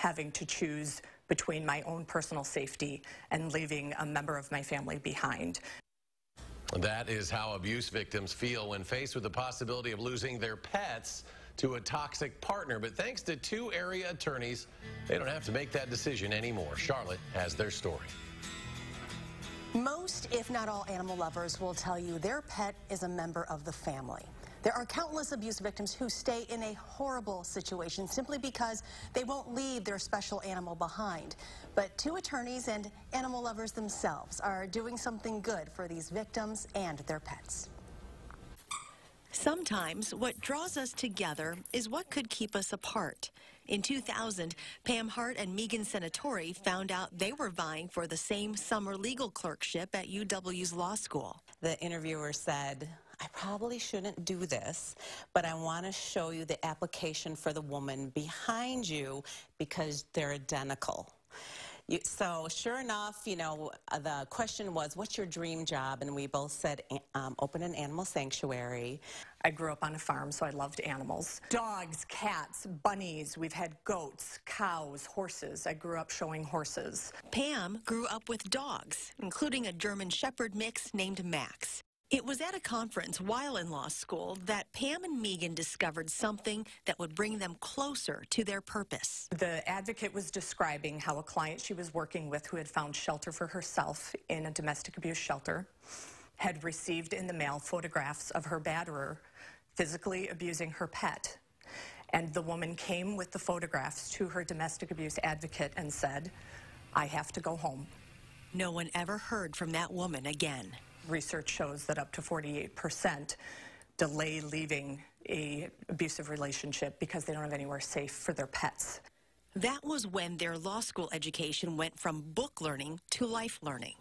having to choose between my own personal safety and leaving a member of my family behind. That is how abuse victims feel when faced with the possibility of losing their pets to a toxic partner. But thanks to 2 area attorneys, they don't have to make that decision anymore. Charlotte has their story. Most, if not all, animal lovers will tell you their pet is a member of the family. There are countless abuse victims who stay in a horrible situation simply because they won't leave their special animal behind. But 2 attorneys and animal lovers themselves are doing something good for these victims and their pets. Sometimes what draws us together is what could keep us apart. In 2000, Pam Hart and Megan Senatori found out they were vying for the same summer legal clerkship at UW's law school. The interviewer said, "I probably shouldn't do this, but I want to show you the application for the woman behind you because they're identical." So sure enough, the question was, what's your dream job? And we both said, open an animal sanctuary. I grew up on a farm, so I loved animals. Dogs, cats, bunnies. We've had goats, cows, horses. I grew up showing horses. Pam grew up with dogs, including a German Shepherd mix named Max. It was at a conference while in law school that Pam and Megan discovered something that would bring them closer to their purpose. The advocate was describing how a client she was working with who had found shelter for herself in a domestic abuse shelter had received in the mail photographs of her batterer physically abusing her pet. And the woman came with the photographs to her domestic abuse advocate and said, "I have to go home." No one ever heard from that woman again. Research shows that up to 48% delay leaving an abusive relationship because they don't have anywhere safe for their pets. That was when their law school education went from book learning to life learning.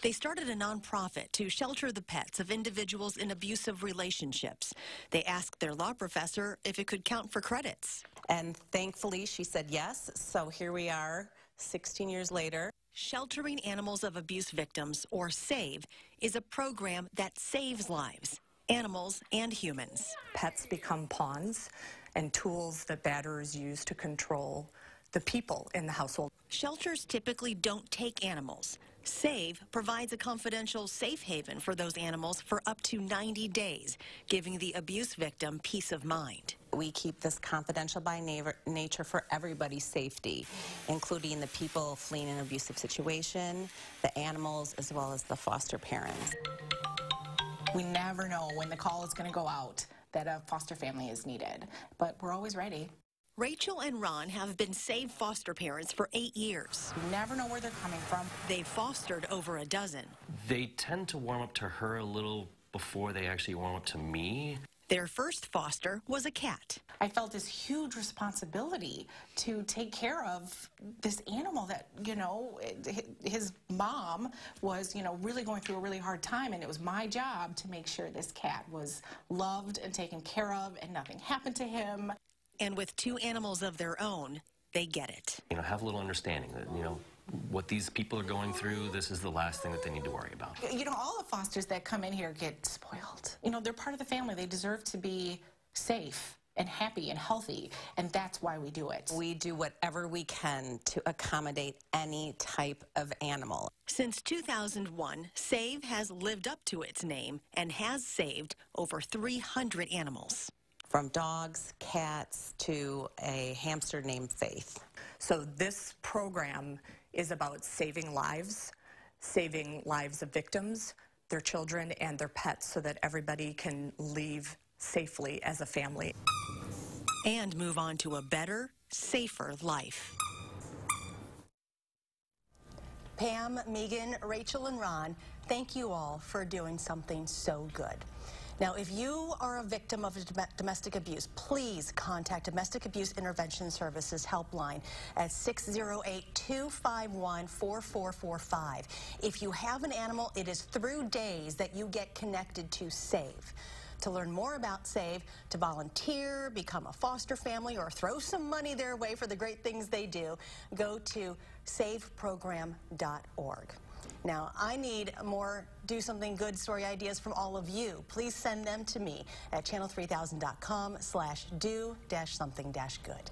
They started a nonprofit to shelter the pets of individuals in abusive relationships. They asked their law professor if it could count for credits. And thankfully, she said yes. So here we are, 16 years later. Sheltering Animals of Abuse Victims, or SAAV, is a program that saves lives, animals and humans. Pets become pawns and tools that batterers use to control the people in the household. Shelters typically don't take animals. SAAV provides a confidential safe haven for those animals for up to 90 days, giving the abuse victim peace of mind. We keep this confidential by nature for everybody's safety, including the people fleeing an abusive situation, the animals, as well as the foster parents. We never know when the call is going to go out that a foster family is needed, but we're always ready. Rachel and Ron have been SAAV foster parents for 8 years. You never know where they're coming from. They've fostered over a dozen. They tend to warm up to her a little before they actually warm up to me. Their first foster was a cat. I felt this huge responsibility to take care of this animal that, his mom was, really going through a really hard time, and it was my job to make sure this cat was loved and taken care of and nothing happened to him. And with 2 animals of their own, they get it. Have a little understanding that, what these people are going through, this is the last thing that they need to worry about. All the fosters that come in here get spoiled. They're part of the family. They deserve to be safe and happy and healthy, and that's why we do it. We do whatever we can to accommodate any type of animal. Since 2001, SAAV has lived up to its name and has saved over 300 animals. From dogs, cats, to a hamster named Faith. So this program is about saving lives of victims, their children, and their pets so that everybody can leave safely as a family. And move on to a better, safer life. Pam, Megan, Rachel, and Ron, thank you all for doing something so good. Now, if you are a victim of domestic abuse, please contact Domestic Abuse Intervention Services Helpline at 608-251-4445. If you have an animal, it is through Days that you get connected to SAAV. To learn more about SAAV, to volunteer, become a foster family, or throw some money their way for the great things they do, go to SAAVprogram.org. Now, I need more Do Something Good story ideas from all of you. Please send them to me at channel3000.com/do-something-good.